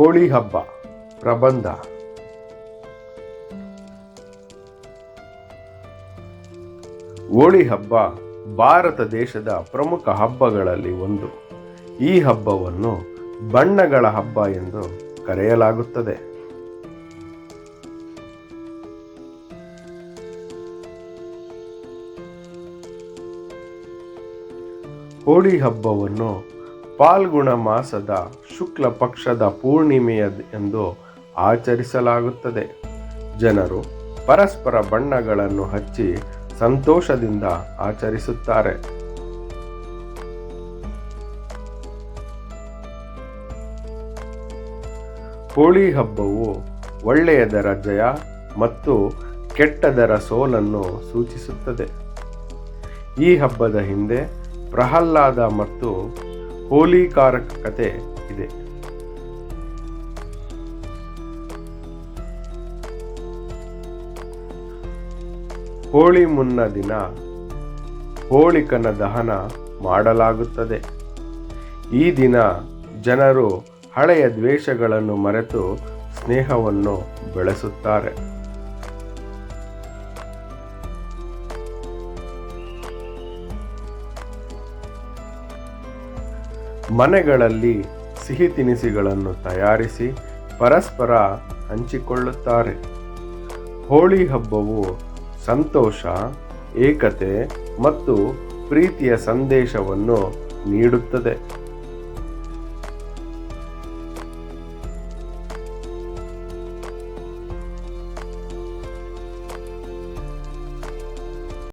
ಹೋಳಿ ಹಬ್ಬ ಪ್ರಬಂಧ. ಹೋಳಿ ಹಬ್ಬ ಭಾರತ ದೇಶದ ಪ್ರಮುಖ ಹಬ್ಬಗಳಲ್ಲಿ ಒಂದು. ಈ ಹಬ್ಬವನ್ನು ಬಣ್ಣಗಳ ಹಬ್ಬ ಎಂದು ಕರೆಯಲಾಗುತ್ತದೆ. ಹೋಳಿ ಹಬ್ಬವನ್ನು ಫಾಲ್ಗುಣ ಮಾಸದ ಶುಕ್ಲ ಪಕ್ಷದ ಪೂರ್ಣಿಮೆಯ ಎಂದು ಆಚರಿಸಲಾಗುತ್ತದೆ. ಜನರು ಪರಸ್ಪರ ಬಣ್ಣಗಳನ್ನು ಹಚ್ಚಿ ಸಂತೋಷದಿಂದ ಆಚರಿಸುತ್ತಾರೆ. ಹೋಳಿ ಹಬ್ಬವು ಒಳ್ಳೆಯದರ ಜಯ ಮತ್ತು ಕೆಟ್ಟದರ ಸೋಲನ್ನು ಸೂಚಿಸುತ್ತದೆ. ಈ ಹಬ್ಬದ ಹಿಂದೆ ಪ್ರಹ್ಲಾದ ಮತ್ತು ಹೋಲಿಕಾರ ಕಥೆ ಇದೆ. ಹೋಳಿ ಮುನ್ನ ದಿನ ಹೋಳಿಕನ ದಹನ ಮಾಡಲಾಗುತ್ತದೆ. ಈ ದಿನ ಜನರು ಹಳೆಯ ದ್ವೇಷಗಳನ್ನು ಮರೆತು ಸ್ನೇಹವನ್ನು ಬೆಳೆಸುತ್ತಾರೆ. ಮನೆಗಳಲ್ಲಿ ಸಿಹಿ ತಿನಿಸುಗಳನ್ನು ತಯಾರಿಸಿ ಪರಸ್ಪರ ಹಂಚಿಕೊಳ್ಳುತ್ತಾರೆ. ಹೋಳಿ ಹಬ್ಬವು ಸಂತೋಷ, ಏಕತೆ ಮತ್ತು ಪ್ರೀತಿಯ ಸಂದೇಶವನ್ನು ನೀಡುತ್ತದೆ.